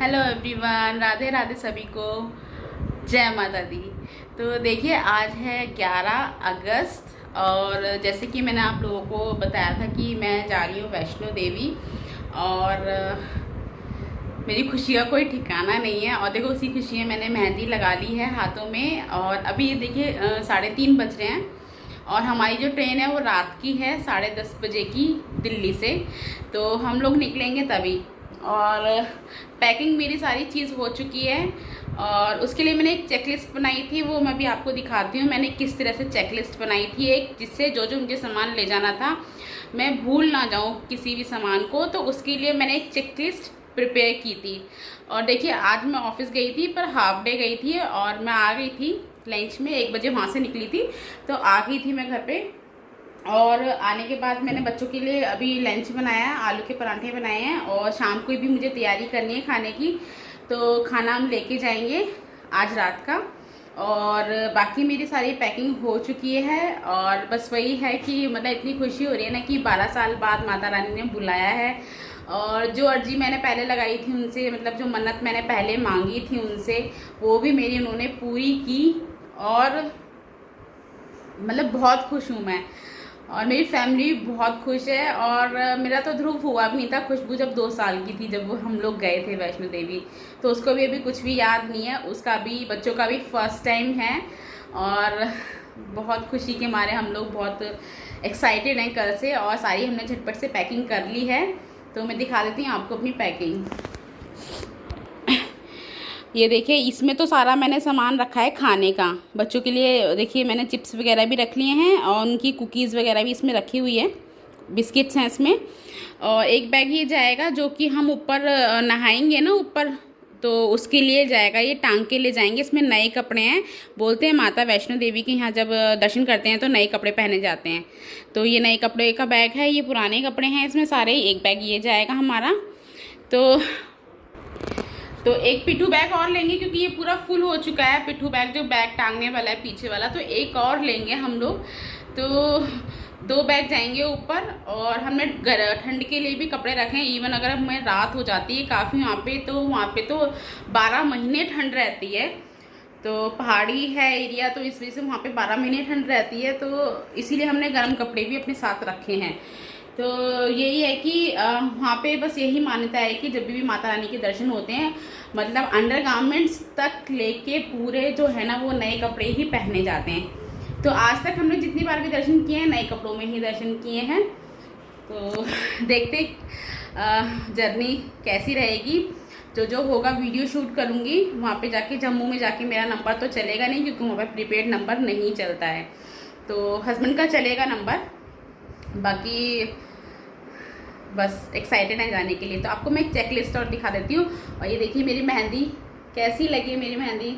Hello everyone, Radhe Radhe सभी को, जय माता दी। तो देखिए, आज है 11 अगस्त और जैसे कि मैंने आप लोगों को बताया था कि मैं जा रही हूँ वैष्णो देवी और मेरी खुशी का कोई ठिकाना नहीं है। और देखो, उसी खुशी में मैंने मेहंदी लगा ली है हाथों में। और अभी देखिए 3:30 बज रहे हैं और हमारी जो ट्रेन है वो रात की है, 10:30 बजे की, दिल्ली से। तो हम लोग निकलेंगे तभी। और पैकिंग मेरी सारी चीज़ हो चुकी है और उसके लिए मैंने एक चेकलिस्ट बनाई थी, वो मैं भी आपको दिखाती हूँ। मैंने किस तरह से चेकलिस्ट बनाई थी, एक जिससे जो जो मुझे सामान ले जाना था मैं भूल ना जाऊँ किसी भी सामान को। तो उसके लिए मैंने एक चेकलिस्ट प्रिपेयर की थी। और देखिए, आज मैं ऑफिस गई थी पर हाफ डे गई थी और मैं आ गई थी लंच में, 1 बजे वहाँ से निकली थी तो आ गई थी मैं घर पे। और आने के बाद मैंने बच्चों के लिए अभी लंच बनाया, आलू के पराठे बनाए हैं और शाम को भी मुझे तैयारी करनी है खाने की। तो खाना हम लेके जाएंगे आज रात का। और बाकी मेरी सारी पैकिंग हो चुकी है और बस वही है कि मतलब इतनी खुशी हो रही है ना कि 12 साल बाद माता रानी ने बुलाया है। और जो अर्जी मैंने पहले लगाई थी उनसे, मतलब जो मन्नत मैंने पहले मांगी थी उनसे, वो भी मेरी उन्होंने पूरी की। और मतलब बहुत खुश हूँ मैं और मेरी फैमिली बहुत खुश है। और मेरा तो ध्रुव हुआ भी नहीं था, खुशबू जब 2 साल की थी, जब वो हम लोग गए थे वैष्णो देवी, तो उसको भी अभी कुछ भी याद नहीं है। उसका भी, बच्चों का भी फर्स्ट टाइम है और बहुत खुशी के मारे हम लोग बहुत एक्साइटेड हैं कल से। और सारी हमने झटपट से पैकिंग कर ली है। तो मैं दिखा देती हूँ आपको अपनी पैकिंग। ये देखिए, इसमें तो सारा मैंने सामान रखा है खाने का बच्चों के लिए। देखिए, मैंने चिप्स वगैरह भी रख लिए हैं और उनकी कुकीज़ वगैरह भी इसमें रखी हुई है, बिस्किट्स हैं इसमें। और एक बैग ये जाएगा जो कि हम ऊपर नहाएंगे ना ऊपर, तो उसके लिए जाएगा, ये टांग के ले जाएंगे। इसमें नए कपड़े हैं, बोलते हैं माता वैष्णो देवी के यहाँ जब दर्शन करते हैं तो नए कपड़े पहने जाते हैं। तो ये नए कपड़े का बैग है, ये पुराने कपड़े हैं इसमें सारे। एक बैग ये जाएगा हमारा। तो एक पिट्ठू बैग और लेंगे क्योंकि ये पूरा फुल हो चुका है पिट्ठू बैग, जो बैग टांगने वाला है पीछे वाला। तो एक और लेंगे हम लोग। तो 2 बैग जाएंगे ऊपर। और हमने ठंड के लिए भी कपड़े रखे हैं। इवन अगर हमें रात हो जाती है काफ़ी वहाँ पे तो 12 महीने ठंड रहती है। तो पहाड़ी है एरिया, तो इस वजह से वहाँ पे 12 महीने ठंड रहती है। तो इसीलिए हमने गर्म कपड़े भी अपने साथ रखे हैं। तो यही है कि वहाँ पे बस यही मान्यता है कि जब भी माता रानी के दर्शन होते हैं, मतलब अंडर गारमेंट्स तक लेके पूरे जो है ना वो नए कपड़े ही पहने जाते हैं। तो आज तक हमने जितनी बार भी दर्शन किए हैं नए कपड़ों में ही दर्शन किए हैं। तो देखते जर्नी कैसी रहेगी। जो होगा वीडियो शूट करूँगी। वहाँ पे जाके, जम्मू में जाके मेरा नंबर तो चलेगा नहीं क्योंकि वहाँ पर प्रीपेड नंबर नहीं चलता है, तो हस्बैंड का चलेगा नंबर। बाकी बस एक्साइटेड है जाने के लिए। तो आपको मैं एक चेक लिस्ट और दिखा देती हूँ। और ये देखिए मेरी मेहंदी कैसी लगी है। मेरी मेहंदी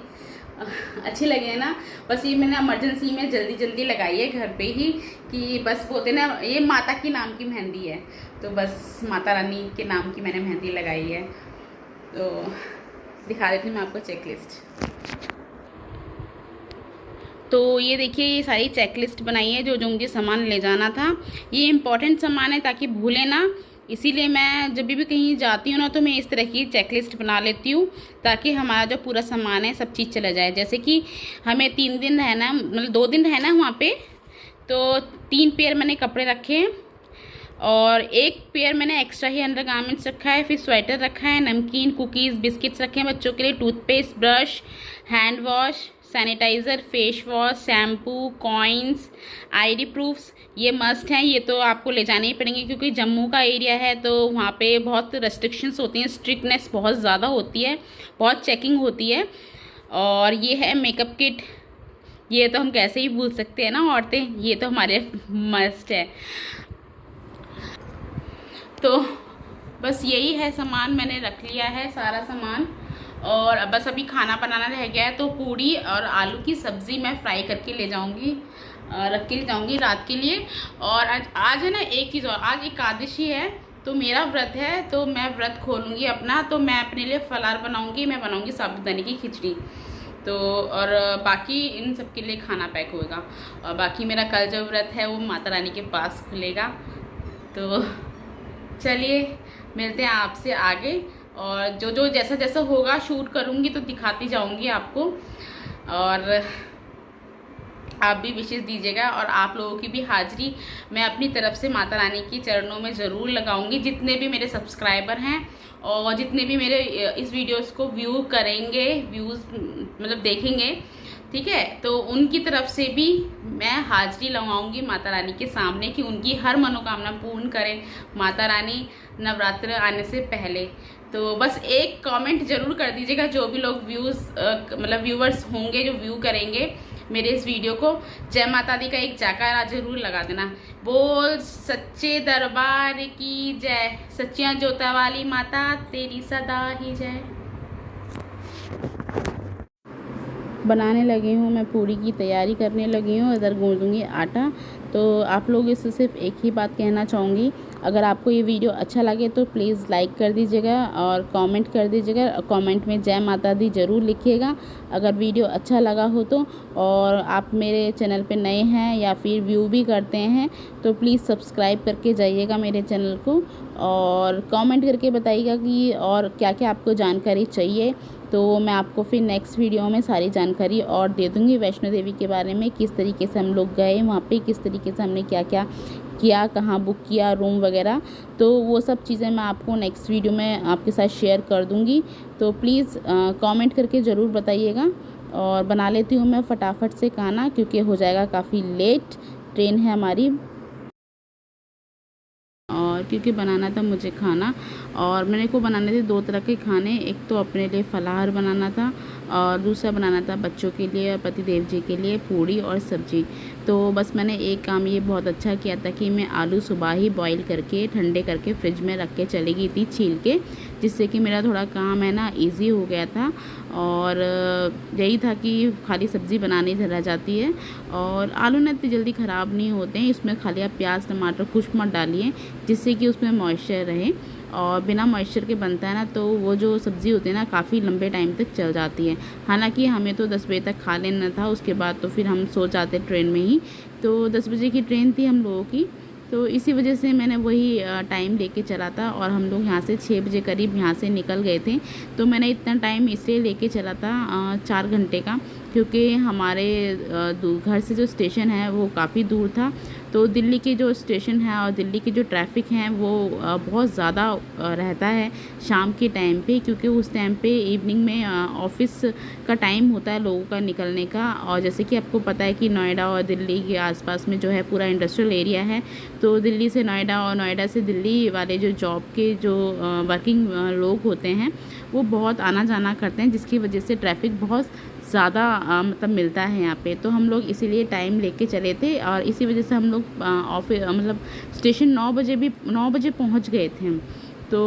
अच्छी लगी है ना। बस ये मैंने इमरजेंसी में जल्दी जल्दी लगाई है घर पे ही, कि बस बोलते ना, ये माता के नाम की मेहंदी है, तो बस माता रानी के नाम की मैंने मेहंदी लगाई है। तो दिखा देती हूँ मैं आपको चेक लिस्ट। तो ये देखिए, ये सारी चेकलिस्ट बनाई है जो जो मुझे सामान ले जाना था। ये इम्पॉर्टेंट सामान है ताकि भूले ना, इसीलिए मैं जब भी कहीं जाती हूँ ना तो मैं इस तरह की चेकलिस्ट बना लेती हूँ ताकि हमारा जो पूरा सामान है सब चीज़ चला जाए। जैसे कि हमें 3 दिन रहना, मतलब 2 दिन रहना वहाँ पे, तो 3 पेयर मैंने कपड़े रखे हैं और 1 पेयर मैंने एक्स्ट्रा ही अंडर गारमेंट्स रखा है। फिर स्वेटर रखा है, नमकीन, कुकीज़, बिस्किट्स रखे हैं बच्चों के लिए, toothpaste, brush, hand wash, sanitiser, face wash, shampoo, coins, ID proofs, ये मस्ट हैं। ये तो आपको ले जाने ही पड़ेंगे क्योंकि जम्मू का एरिया है तो वहाँ पे बहुत रेस्ट्रिक्शंस होती हैं, स्ट्रिक्टनेस बहुत ज़्यादा होती है, बहुत चेकिंग होती है। और ये है मेकअप किट, ये तो हम कैसे ही भूल सकते हैं ना औरतें, ये तो हमारे मस्ट है। तो बस यही है सामान, मैंने रख लिया है सारा सामान। और अब बस अभी खाना बनाना रह गया है, तो पूड़ी और आलू की सब्ज़ी मैं फ्राई करके ले जाऊंगी, रख के ले जाऊंगी रात के लिए। और आज है ना एक चीज़ और, आज एकादशी है तो मेरा व्रत है, तो मैं व्रत खोलूँगी अपना। तो मैं अपने लिए फलार बनाऊँगी, मैं बनाऊँगी साबूदाने की खिचड़ी। तो और बाकी इन सब के लिए खाना पैक होगा। और बाकी मेरा कल जो व्रत है वो माता रानी के पास खुलेगा। तो चलिए मिलते हैं आपसे आगे। और जो जो जैसा जैसा होगा शूट करूँगी तो दिखाती जाऊँगी आपको। और आप भी विशेष दीजिएगा और आप लोगों की भी हाजिरी मैं अपनी तरफ से माता रानी की चरणों में ज़रूर लगाऊंगी। जितने भी मेरे सब्सक्राइबर हैं और जितने भी मेरे इस वीडियोस को व्यू करेंगे, व्यूज़ मतलब देखेंगे, ठीक है, तो उनकी तरफ से भी मैं हाजिरी लगाऊंगी माता रानी के सामने कि उनकी हर मनोकामना पूर्ण करें माता रानी नवरात्र आने से पहले। तो बस एक कमेंट जरूर कर दीजिएगा जो भी लोग मतलब व्यूवर्स होंगे जो व्यू करेंगे मेरे इस वीडियो को। जय माता दी का एक जयकारा जरूर लगा देना। बोल सच्चे दरबार की जय, सच्चियां जोता वाली माता तेरी सदा ही जय। बनाने लगी हूँ मैं, पूरी की तैयारी करने लगी हूँ। इधर गूंदूंगी आटा। तो आप लोग इससे सिर्फ एक ही बात कहना चाहूँगी, अगर आपको ये वीडियो अच्छा लगे तो प्लीज़ लाइक कर दीजिएगा और कमेंट कर दीजिएगा। कमेंट में जय माता दी ज़रूर लिखिएगा अगर वीडियो अच्छा लगा हो तो। और आप मेरे चैनल पे नए हैं या फिर व्यू भी करते हैं तो प्लीज़ सब्सक्राइब करके जाइएगा मेरे चैनल को और कमेंट करके बताइएगा कि और क्या क्या आपको जानकारी चाहिए। तो मैं आपको फिर नेक्स्ट वीडियो में सारी जानकारी और दे दूँगी वैष्णो देवी के बारे में, किस तरीके से हम लोग गए वहाँ पे, किस तरीके से हमने क्या क्या किया, कहाँ बुक किया रूम वगैरह। तो वो सब चीज़ें मैं आपको नेक्स्ट वीडियो में आपके साथ शेयर कर दूँगी। तो प्लीज़ कमेंट करके ज़रूर बताइएगा। और बना लेती हूँ मैं फटाफट से खाना क्योंकि हो जाएगा काफ़ी लेट, ट्रेन है हमारी। और क्योंकि बनाना था मुझे खाना, और मेरे को बनाने थे 2 तरह के खाने। एक तो अपने लिए फलाहार बनाना था और दूसरा बनाना था बच्चों के लिए और पतिदेव जी के लिए पूड़ी और सब्जी। तो बस मैंने एक काम ये बहुत अच्छा किया था कि मैं आलू सुबह ही बॉईल करके ठंडे करके फ्रिज में रख के चली गई थी छील के, जिससे कि मेरा थोड़ा काम है ना ईजी हो गया था। और यही था कि खाली सब्ज़ी बनानी रह जाती है और आलू ना इतनी जल्दी ख़राब नहीं होते हैं। इसमें खाली आप प्याज टमाटर कुछ मत डालिए जिससे कि उसमें मॉइस्चर रहे, और बिना मॉइस्चर के बनता है ना तो वो जो सब्ज़ी होती है ना काफ़ी लंबे टाइम तक चल जाती है। हालांकि हमें तो 10 बजे तक खा लेना था, उसके बाद तो फिर हम सो जाते ट्रेन में ही। तो 10 बजे की ट्रेन थी हम लोगों की, तो इसी वजह से मैंने वही टाइम लेके चला था। और हम लोग यहाँ से 6 बजे करीब यहाँ से निकल गए थे। तो मैंने इतना टाइम इसलिए लेके चला था 4 घंटे का, क्योंकि हमारे घर से जो स्टेशन है वो काफ़ी दूर था। तो दिल्ली के जो स्टेशन है और दिल्ली की जो ट्रैफ़िक है वो बहुत ज़्यादा रहता है शाम के टाइम पे, क्योंकि उस टाइम पे इवनिंग में ऑफिस का टाइम होता है लोगों का निकलने का। और जैसे कि आपको पता है कि नोएडा और दिल्ली के आसपास में जो है पूरा इंडस्ट्रियल एरिया है। तो दिल्ली से नोएडा और नोएडा से दिल्ली वाले जो जॉब के जो वर्किंग लोग होते हैं वो बहुत आना जाना करते हैं, जिसकी वजह से ट्रैफ़िक बहुत ज़्यादा मतलब मिलता है यहाँ पे। तो हम लोग इसीलिए टाइम लेके चले थे और इसी वजह से हम लोग ऑफिस मतलब स्टेशन 9 बजे पहुँच गए थे। तो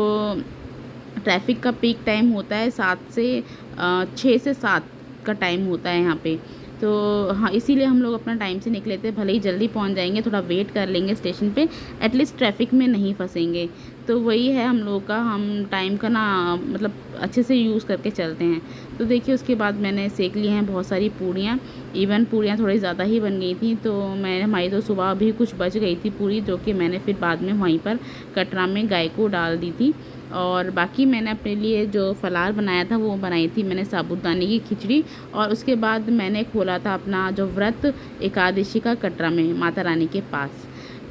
ट्रैफ़िक का पीक टाइम होता है 6 से 7 का टाइम होता है यहाँ पे। तो हाँ, इसीलिए हम लोग अपना टाइम से निकले थे। भले ही जल्दी पहुँच जाएंगे, थोड़ा वेट कर लेंगे स्टेशन पे, एटलीस्ट ट्रैफिक में नहीं फंसेंगे। तो वही है हम लोग का, हम टाइम का ना मतलब अच्छे से यूज़ करके चलते हैं। तो देखिए उसके बाद मैंने सेक ली हैं बहुत सारी पूड़ियाँ, इवन पूड़ियाँ थोड़ी ज़्यादा ही बन गई थी। तो हमारी तो सुबह भी कुछ बच गई थी पूरी, जो कि मैंने फिर बाद में वहीं पर कटरा में गाय को डाल दी थी। और बाकी मैंने अपने लिए जो फलाहार बनाया था वो बनाई थी मैंने साबूदाने की खिचड़ी। और उसके बाद मैंने खोला था अपना जो व्रत एकादशी का कटरा में माता रानी के पास।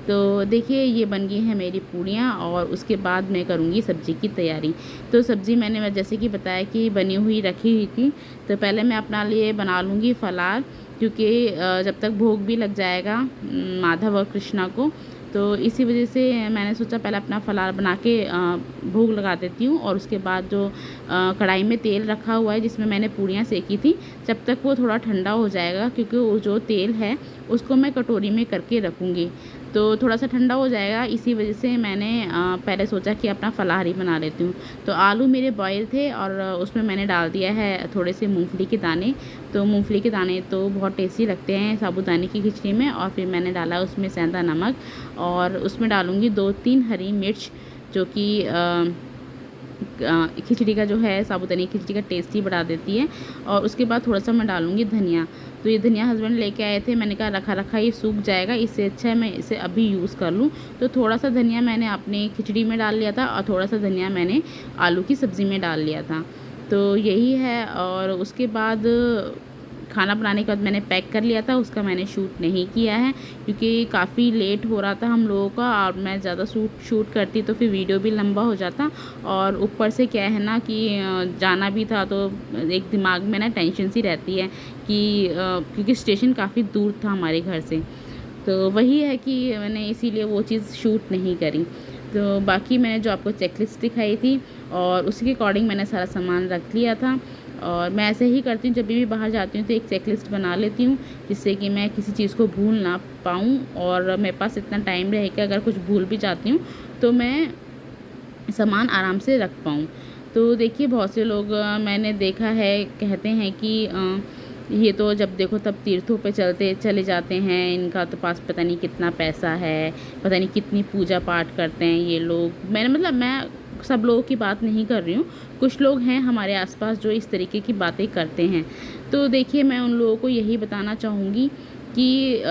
तो देखिए ये बन गई है मेरी पूड़ियाँ और उसके बाद मैं करूँगी सब्ज़ी की तैयारी। तो सब्ज़ी मैंने जैसे कि बताया कि बनी हुई रखी हुई थी। तो पहले मैं अपना लिए बना लूँगी फलाहार, क्योंकि जब तक भोग भी लग जाएगा माधव और कृष्णा को। तो इसी वजह से मैंने सोचा पहले अपना फलाहार बना के भोग लगा देती हूँ। और उसके बाद जो कढ़ाई में तेल रखा हुआ है जिसमें मैंने पूड़ियाँ सेकी थी, जब तक वो थोड़ा ठंडा हो जाएगा, क्योंकि वो जो तेल है उसको मैं कटोरी में करके रखूँगी। तो थोड़ा सा ठंडा हो जाएगा, इसी वजह से मैंने पहले सोचा कि अपना फलाहार ही बना लेती हूँ। तो आलू मेरे बॉयल थे और उसमें मैंने डाल दिया है थोड़े से मूंगफली के दाने। तो मूंगफली के दाने तो बहुत टेस्टी लगते हैं साबूदाने की खिचड़ी में। और फिर मैंने डाला उसमें सेंधा नमक और उसमें डालूँगी 2-3 हरी मिर्च, जो कि खिचड़ी का जो है साबूदानी खिचड़ी का टेस्ट ही बढ़ा देती है। और उसके बाद थोड़ा सा मैं डालूँगी धनिया। तो ये धनिया हस्बैंड लेके आए थे, मैंने कहा रखा रखा ये सूख जाएगा, इससे अच्छा है मैं इसे अभी यूज़ कर लूँ। तो थोड़ा सा धनिया मैंने अपनी खिचड़ी में डाल लिया था और थोड़ा सा धनिया मैंने आलू की सब्ज़ी में डाल लिया था। तो यही है। और उसके बाद खाना बनाने के बाद मैंने पैक कर लिया था, उसका मैंने शूट नहीं किया है क्योंकि काफ़ी लेट हो रहा था हम लोगों का, और मैं ज़्यादा शूट करती तो फिर वीडियो भी लंबा हो जाता। और ऊपर से क्या है ना कि जाना भी था, तो एक दिमाग में ना टेंशन सी रहती है कि क्योंकि स्टेशन काफ़ी दूर था हमारे घर से, तो वही है कि मैंने इसीलिए वो चीज़ शूट नहीं करी। तो बाकी मैंने जो आपको चेकलिस्ट दिखाई थी और उसी के अकॉर्डिंग मैंने सारा सामान रख लिया था। और मैं ऐसे ही करती हूँ, जब भी बाहर जाती हूँ तो एक चेकलिस्ट बना लेती हूँ जिससे कि मैं किसी चीज़ को भूल ना पाऊँ, और मेरे पास इतना टाइम रहे कि अगर कुछ भूल भी जाती हूँ तो मैं सामान आराम से रख पाऊँ। तो देखिए बहुत से लोग मैंने देखा है कहते हैं कि ये तो जब देखो तब तीर्थों पे चले जाते हैं, इनका तो पास पता नहीं कितना पैसा है, पता नहीं कितनी पूजा पाठ करते हैं ये लोग। मैं सब लोगों की बात नहीं कर रही हूँ, कुछ लोग हैं हमारे आसपास जो इस तरीके की बातें करते हैं। तो देखिए मैं उन लोगों को यही बताना चाहूँगी कि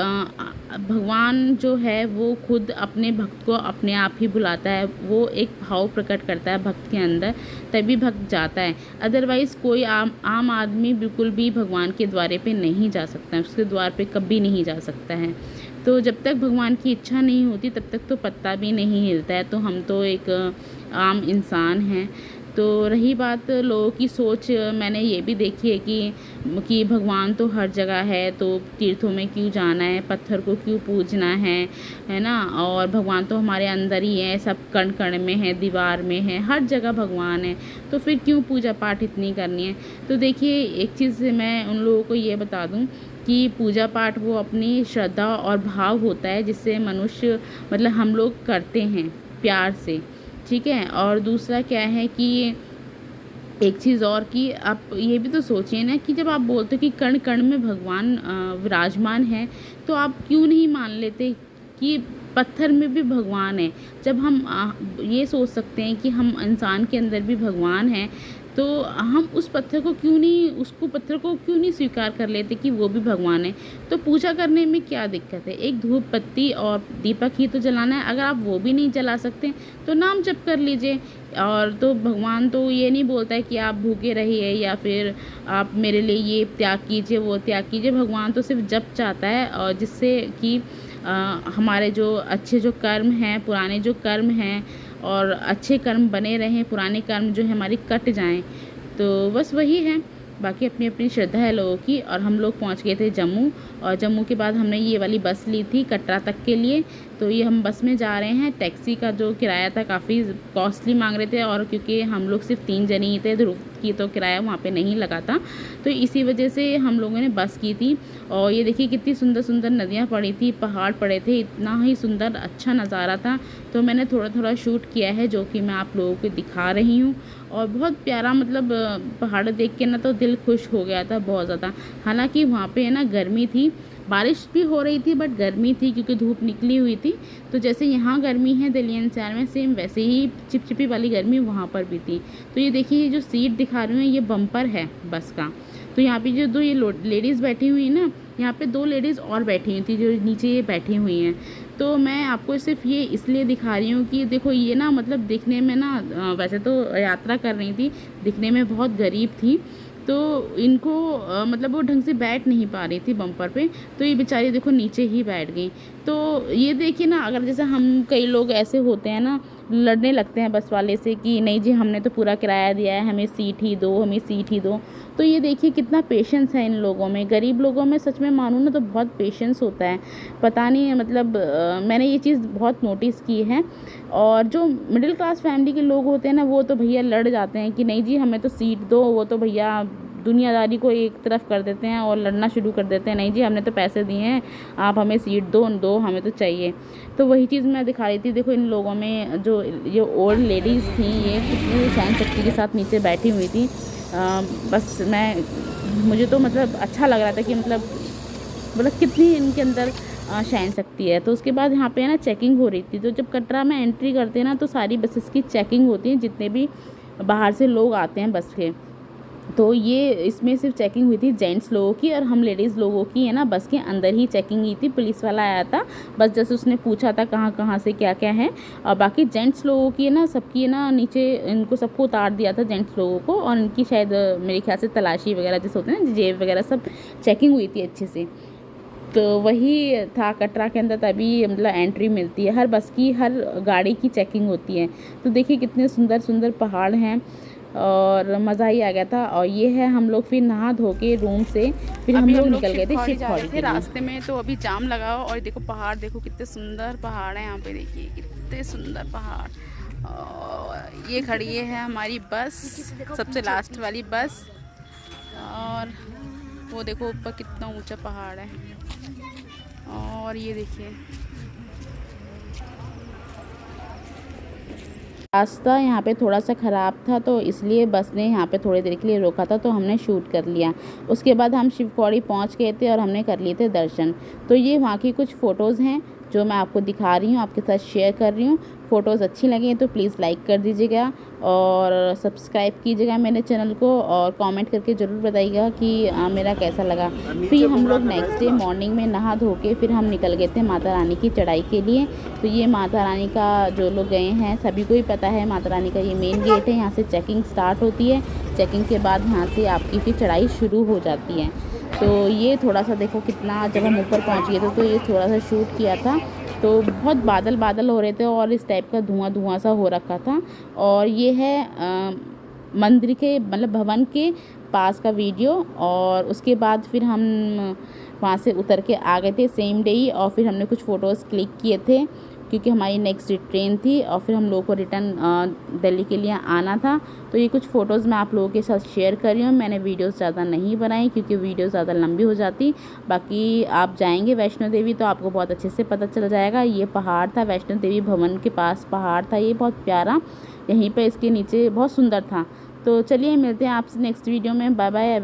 भगवान जो है वो खुद अपने भक्त को अपने आप ही बुलाता है, वो एक भाव प्रकट करता है भक्त के अंदर, तभी भक्त जाता है। अदरवाइज़ कोई आम आदमी बिल्कुल भी भगवान के द्वारे पे नहीं जा सकता है, उसके द्वार पे कभी नहीं जा सकता है। तो जब तक भगवान की इच्छा नहीं होती तब तक तो पत्ता भी नहीं हिलता है। तो हम तो एक आम इंसान हैं। तो रही बात लोगों की सोच, मैंने ये भी देखी है कि भगवान तो हर जगह है, तो तीर्थों में क्यों जाना है, पत्थर को क्यों पूजना है ना। और भगवान तो हमारे अंदर ही है, सब कण कण में है, दीवार में है, हर जगह भगवान है, तो फिर क्यों पूजा पाठ इतनी करनी है। तो देखिए एक चीज़ मैं उन लोगों को ये बता दूं कि पूजा पाठ वो अपनी श्रद्धा और भाव होता है जिससे मनुष्य मतलब हम लोग करते हैं प्यार से, ठीक है। और दूसरा क्या है कि एक चीज़ और कि आप ये भी तो सोचिए ना कि जब आप बोलते हो कि कण कण में भगवान विराजमान है, तो आप क्यों नहीं मान लेते कि पत्थर में भी भगवान है। जब हम ये सोच सकते हैं कि हम इंसान के अंदर भी भगवान हैं, तो हम उस पत्थर को क्यों नहीं स्वीकार कर लेते कि वो भी भगवान है। तो पूजा करने में क्या दिक्कत है, एक धूप बत्ती और दीपक ही तो जलाना है। अगर आप वो भी नहीं जला सकते तो नाम जप कर लीजिए। और तो भगवान तो ये नहीं बोलता है कि आप भूखे रहिए या फिर आप मेरे लिए ये त्याग कीजिए वो त्याग कीजिए। भगवान तो सिर्फ जप चाहता है, और जिससे कि हमारे जो अच्छे जो कर्म हैं, पुराने जो कर्म हैं और अच्छे कर्म बने रहें, पुराने कर्म जो है हमारी कट जाएं। तो बस वही है, बाकी अपनी अपनी श्रद्धा है लोगों की। और हम लोग पहुंच गए थे जम्मू, और जम्मू के बाद हमने ये वाली बस ली थी कटरा तक के लिए। तो ये हम बस में जा रहे हैं। टैक्सी का जो किराया था काफ़ी कॉस्टली मांग रहे थे, और क्योंकि हम लोग सिर्फ 3 जने ही थे, ध्रुव की तो किराया वहाँ पे नहीं लगा था, तो इसी वजह से हम लोगों ने बस की थी। और ये देखिए कितनी सुंदर सुंदर नदियाँ पड़ी थी, पहाड़ पड़े थे, इतना ही सुंदर अच्छा नज़ारा था। तो मैंने थोड़ा थोड़ा शूट किया है जो कि मैं आप लोगों को दिखा रही हूँ। और बहुत प्यारा मतलब पहाड़ देख के ना तो दिल खुश हो गया था बहुत ज़्यादा। हालांकि वहाँ पे है ना गर्मी थी, बारिश भी हो रही थी बट गर्मी थी क्योंकि धूप निकली हुई थी। तो जैसे यहाँ गर्मी है दिल्ली एनसीआर में, सेम वैसे ही चिपचिपी वाली गर्मी वहाँ पर भी थी। तो ये देखिए ये जो सीट दिखा रही हूँ ये बम्पर है बस का। तो यहाँ पे जो दो ये लेडीज़ बैठी हुई हैं ना, यहाँ पे 2 लेडीज़ और बैठी हुई थी जो नीचे ये बैठी हुई हैं। तो मैं आपको सिर्फ ये इसलिए दिखा रही हूँ कि देखो ये ना मतलब दिखने में ना वैसे तो यात्रा कर रही थी, दिखने में बहुत गरीब थी, तो इनको मतलब वो ढंग से बैठ नहीं पा रही थी बम्पर पे, तो ये बेचारी देखो नीचे ही बैठ गई। तो ये देखिए ना, अगर जैसे हम कई लोग ऐसे होते हैं ना, लड़ने लगते हैं बस वाले से कि नहीं जी हमने तो पूरा किराया दिया है, हमें सीट ही दो, हमें सीट ही दो। तो ये देखिए कितना पेशेंस है इन लोगों में। गरीब लोगों में सच में मानूँ ना तो बहुत पेशेंस होता है, पता नहीं मतलब मैंने ये चीज़ बहुत नोटिस की है। और जो मिडिल क्लास फैमिली के लोग होते हैं ना, वो तो भैया लड़ जाते हैं कि नहीं जी हमें तो सीट दो, वो तो भैया दुनियादारी को एक तरफ कर देते हैं और लड़ना शुरू कर देते हैं, नहीं जी हमने तो पैसे दिए हैं, आप हमें सीट दो हमें तो चाहिए। तो वही चीज़ मैं दिखा रही थी। देखो इन लोगों में जो ये ओल्ड लेडीज़ थी, ये कितनी सहन शक्ति के साथ नीचे बैठी हुई थी। बस मुझे तो मतलब अच्छा लग रहा था कि मतलब कितनी इनके अंदर सहन शक्ति है। तो उसके बाद यहाँ पे ना चेकिंग हो रही थी। तो जब कटरा में एंट्री करते हैं ना तो सारी बसेस की चेकिंग होती है, जितने भी बाहर से लोग आते हैं बस के। तो ये इसमें सिर्फ चेकिंग हुई थी जेंट्स लोगों की, और हम लेडीज़ लोगों की है ना बस के अंदर ही चेकिंग हुई थी। पुलिस वाला आया था, बस जैसे उसने पूछा था कहाँ कहाँ से क्या क्या है, और बाकी जेंट्स लोगों की है ना सबकी है ना नीचे इनको सबको उतार दिया था जेंट्स लोगों को, और इनकी शायद मेरे ख्याल से तलाशी वगैरह जैसे होते हैं ना जेब वगैरह सब चेकिंग हुई थी अच्छे से। तो वही था कटरा के अंदर, तभी मतलब एंट्री मिलती है, हर बस की हर गाड़ी की चेकिंग होती है। तो देखिए कितने सुंदर सुंदर पहाड़ हैं और मज़ा ही आ गया था। और ये है हम लोग फिर नहा धो के रूम से फिर हम लोग निकल गए थे शिवखोड़ी के रास्ते में। तो अभी जाम लगा हो, और देखो पहाड़, देखो कितने सुंदर पहाड़ हैं यहाँ पे, देखिए कितने सुंदर पहाड़। और ये खड़ी है हमारी बस, सबसे लास्ट वाली बस, और वो देखो ऊपर कितना ऊंचा पहाड़ है। और ये देखिए रास्ता यहाँ पे थोड़ा सा ख़राब था, तो इसलिए बस ने यहाँ पे थोड़ी देर के लिए रोका था, तो हमने शूट कर लिया। उसके बाद हम शिवखोड़ी पहुँच गए थे और हमने कर लिए थे दर्शन। तो ये वहाँ की कुछ फ़ोटोज़ हैं जो मैं आपको दिखा रही हूँ, आपके साथ शेयर कर रही हूँ। फ़ोटोज़ अच्छी लगी तो प्लीज़ लाइक कर दीजिएगा और सब्सक्राइब कीजिएगा मेरे चैनल को, और कमेंट करके ज़रूर बताइएगा कि मेरा कैसा लगा। फिर हम लोग नेक्स्ट डे मॉर्निंग में नहा धो के फिर हम निकल गए थे माता रानी की चढ़ाई के लिए। तो ये माता रानी का जो लोग गए हैं सभी को ही पता है, माता रानी का ये मेन गेट है, यहाँ से चेकिंग स्टार्ट होती है। चेकिंग के बाद यहाँ से आपकी फिर चढ़ाई शुरू हो जाती है। तो ये थोड़ा सा देखो कितना, जब हम ऊपर पहुँच गए थे तो ये थोड़ा सा शूट किया था। तो बहुत बादल बादल हो रहे थे और इस टाइप का धुआं धुआं सा हो रखा था। और ये है मंदिर के मतलब भवन के पास का वीडियो। और उसके बाद फिर हम वहाँ से उतर के आ गए थे सेम डे ही, और फिर हमने कुछ फ़ोटोज़ क्लिक किए थे क्योंकि हमारी नेक्स्ट ट्रेन थी, और फिर हम लोगों को रिटर्न दिल्ली के लिए आना था। तो ये कुछ फ़ोटोज़ मैं आप लोगों के साथ शेयर कर रही हूँ। मैंने वीडियोस ज़्यादा नहीं बनाई क्योंकि वीडियो ज़्यादा लंबी हो जाती। बाकी आप जाएंगे वैष्णो देवी तो आपको बहुत अच्छे से पता चल जाएगा। ये पहाड़ था, वैष्णो देवी भवन के पास पहाड़ था, ये बहुत प्यारा, यहीं पर इसके नीचे बहुत सुंदर था। तो चलिए मिलते हैं आपसे नेक्स्ट वीडियो में, बाय बाय।